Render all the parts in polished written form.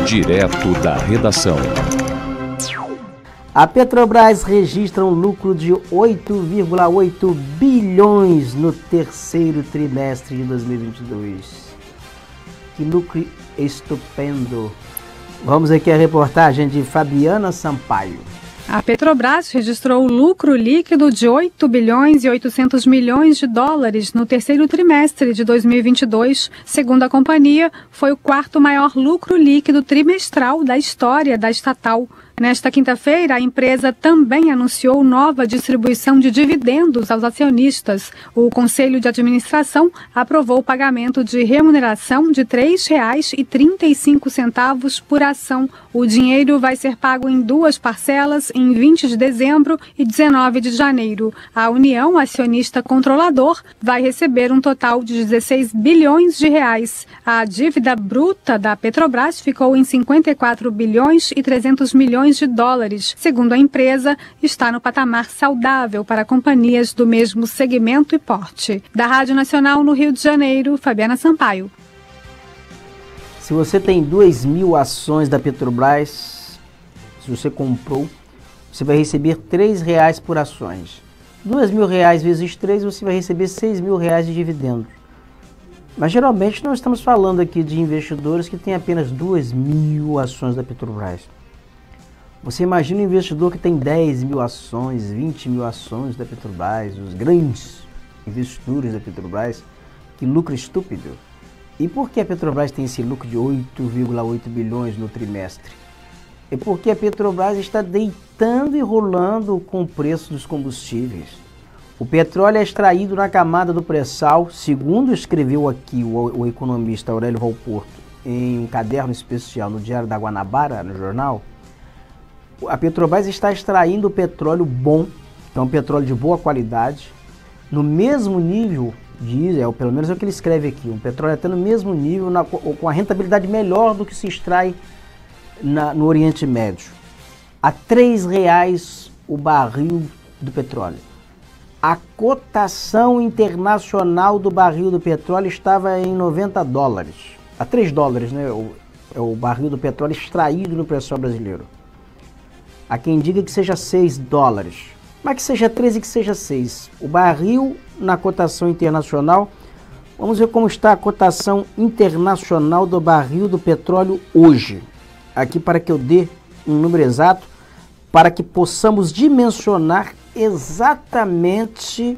Direto da redação. A Petrobras registra um lucro de 8,8 bilhões no terceiro trimestre de 2022. Que lucro estupendo! Vamos aqui a reportagem de Fabiana Sampaio. A Petrobras registrou lucro líquido de 8 bilhões e 800 milhões de dólares no terceiro trimestre de 2022. Segundo a companhia, foi o quarto maior lucro líquido trimestral da história da estatal. Nesta quinta-feira, a empresa também anunciou nova distribuição de dividendos aos acionistas. O Conselho de Administração aprovou o pagamento de remuneração de R$ 3,35 por ação. O dinheiro vai ser pago em duas parcelas, em 20 de dezembro e 19 de janeiro. A União Acionista Controlador vai receber um total de 16 bilhões de reais. A dívida bruta da Petrobras ficou em 54 bilhões e 300 milhões de dólares. Segundo a empresa, está no patamar saudável para companhias do mesmo segmento e porte. Da Rádio Nacional no Rio de Janeiro, Fabiana Sampaio. Se você tem 2.000 ações da Petrobras, se você comprou, você vai receber R$ 3 por ações. R$2.000 vezes 3, você vai receber R$ 6.000 de dividendos. Mas geralmente nós estamos falando aqui de investidores que têm apenas 2.000 ações da Petrobras. Você imagina um investidor que tem 10.000 ações, 20.000 ações da Petrobras, os grandes investidores da Petrobras, que lucro estúpido. E por que a Petrobras tem esse lucro de 8,8 bilhões no trimestre? É porque a Petrobras está deitando e rolando com o preço dos combustíveis. O petróleo é extraído na camada do pré-sal, segundo escreveu aqui o economista Aurélio Valporto em um caderno especial no Diário da Guanabara, no jornal. A Petrobras está extraindo petróleo bom, que é um petróleo de boa qualidade, no mesmo nível, pelo menos é o que ele escreve aqui, um petróleo até no mesmo nível, com a rentabilidade melhor do que se extrai no Oriente Médio. A R$ 3 o barril do petróleo. A cotação internacional do barril do petróleo estava em $90. A $3, né? É o barril do petróleo extraído no pré-sal brasileiro. Há quem diga que seja $6, mas que seja 13 e que seja 6. O barril na cotação internacional, vamos ver como está a cotação internacional do barril do petróleo hoje. Aqui para que eu dê um número exato, para que possamos dimensionar exatamente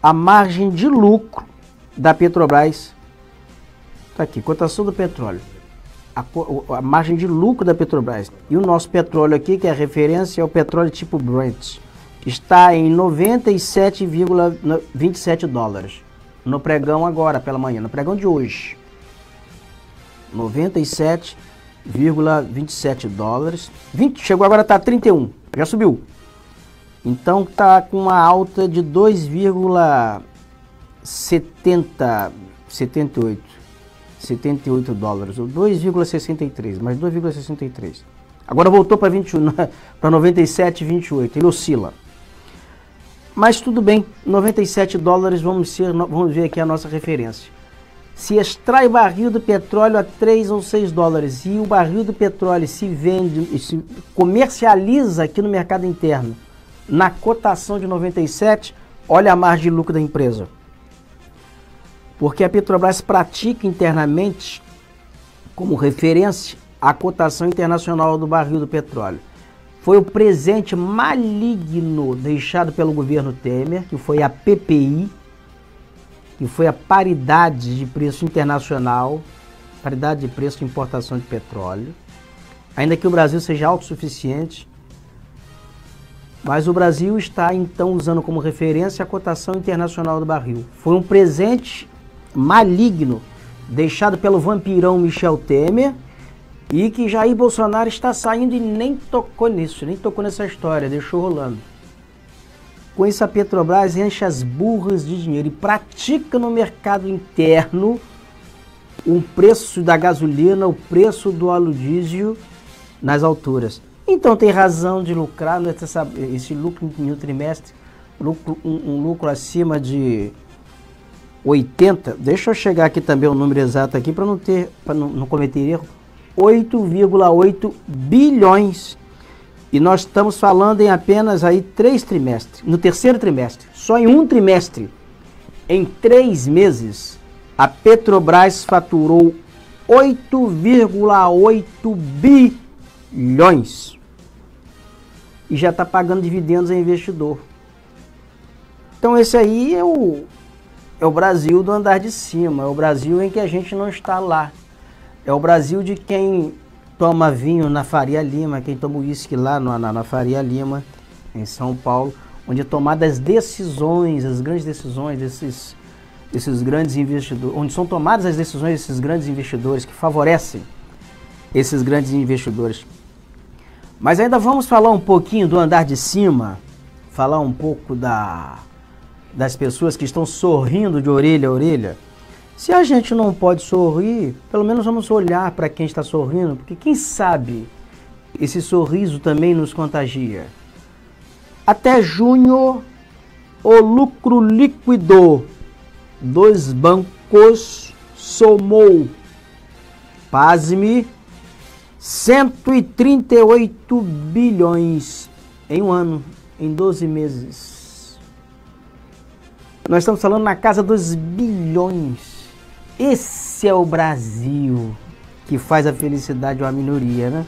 a margem de lucro da Petrobras. Está aqui, cotação do petróleo. A margem de lucro da Petrobras. E o nosso petróleo aqui, que é a referência, é o petróleo tipo Brent. Está em $97,27 no pregão agora, pela manhã, no pregão de hoje. $97,27. Chegou agora, está 31, já subiu. Então está com uma alta de 2,78 $78, ou 2,63, mais 2,63. Agora voltou para 21, para 97,28, ele oscila. Mas tudo bem, $97, vamos ver aqui a nossa referência. Se extrai barril do petróleo a 3 ou 6 dólares e o barril do petróleo se vende, se comercializa aqui no mercado interno na cotação de 97, olha a margem de lucro da empresa. Porque a Petrobras pratica internamente, como referência, a cotação internacional do barril do petróleo. Foi o presente maligno deixado pelo governo Temer, que foi a PPI, que foi a paridade de preço internacional, paridade de preço de importação de petróleo. Ainda que o Brasil seja autossuficiente, mas o Brasil está então usando como referência a cotação internacional do barril. Foi um presente maligno deixado pelo vampirão Michel Temer e que Jair Bolsonaro está saindo e nem tocou nisso, nem tocou nessa história, deixou rolando. Com isso a Petrobras enche as burras de dinheiro e pratica no mercado interno o preço da gasolina, o preço do óleo diesel nas alturas. Então tem razão de lucrar, esse lucro no trimestre, um lucro acima de 80, deixa eu chegar aqui também o número exato aqui para não cometer erro. 8,8 bilhões. E nós estamos falando em apenas aí 3 trimestres. No terceiro trimestre, só em um trimestre, em 3 meses, a Petrobras faturou 8,8 bilhões. E já está pagando dividendos a investidor. Então esse aí é o Brasil do andar de cima. É o Brasil em que a gente não está lá. É o Brasil de quem toma vinho na Faria Lima, quem toma uísque lá na Faria Lima, em São Paulo, onde é tomadas as decisões, as grandes decisões desses grandes investidores, onde são tomadas as decisões desses grandes investidores que favorecem esses grandes investidores. Mas ainda vamos falar um pouquinho do andar de cima, falar um pouco das pessoas que estão sorrindo de orelha a orelha. Se a gente não pode sorrir, pelo menos vamos olhar para quem está sorrindo, porque quem sabe esse sorriso também nos contagia. Até junho, o lucro líquido dos bancos somou, pasme, 138 bilhões em um ano, em 12 meses. Nós estamos falando na casa dos bilhões. Esse é o Brasil que faz a felicidade uma minoria, né?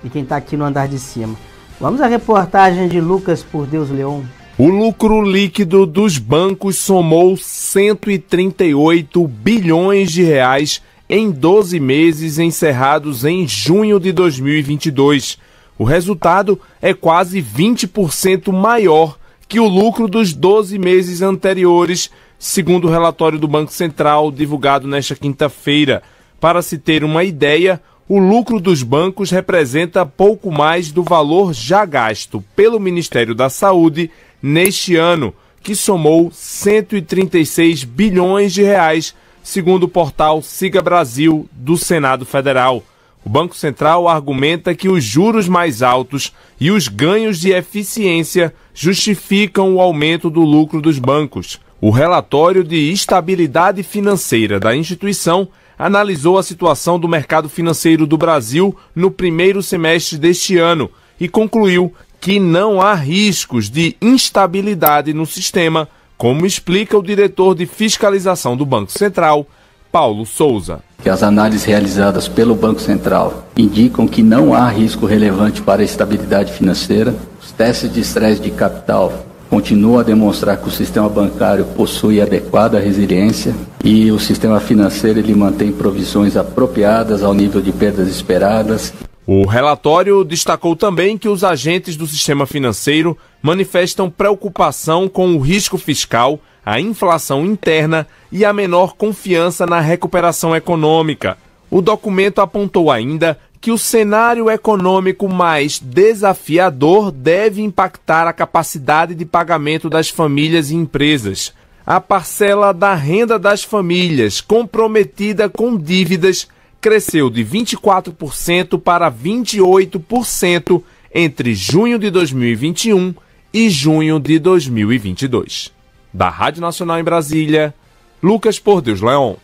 E quem está aqui no andar de cima. Vamos à reportagem de Lucas Por Deus Leon. O lucro líquido dos bancos somou 138 bilhões de reais em 12 meses encerrados em junho de 2022. O resultado é quase 20% maior que o lucro dos 12 meses anteriores, segundo o relatório do Banco Central divulgado nesta quinta-feira. Para se ter uma ideia, o lucro dos bancos representa pouco mais do valor já gasto pelo Ministério da Saúde neste ano, que somou 136 bilhões de reais, segundo o portal Siga Brasil do Senado Federal. O Banco Central argumenta que os juros mais altos e os ganhos de eficiência justificam o aumento do lucro dos bancos. O relatório de estabilidade financeira da instituição analisou a situação do mercado financeiro do Brasil no primeiro semestre deste ano e concluiu que não há riscos de instabilidade no sistema, como explica o diretor de fiscalização do Banco Central, Paulo Souza. As análises realizadas pelo Banco Central indicam que não há risco relevante para a estabilidade financeira. Os testes de estresse de capital continuam a demonstrar que o sistema bancário possui adequada resiliência e o sistema financeiro ele mantém provisões apropriadas ao nível de perdas esperadas. O relatório destacou também que os agentes do sistema financeiro manifestam preocupação com o risco fiscal, a inflação interna e a menor confiança na recuperação econômica. O documento apontou ainda que o cenário econômico mais desafiador deve impactar a capacidade de pagamento das famílias e empresas. A parcela da renda das famílias comprometida com dívidas cresceu de 24% para 28% entre junho de 2021 e junho de 2022. Da Rádio Nacional em Brasília, Lucas Por Deus Leon.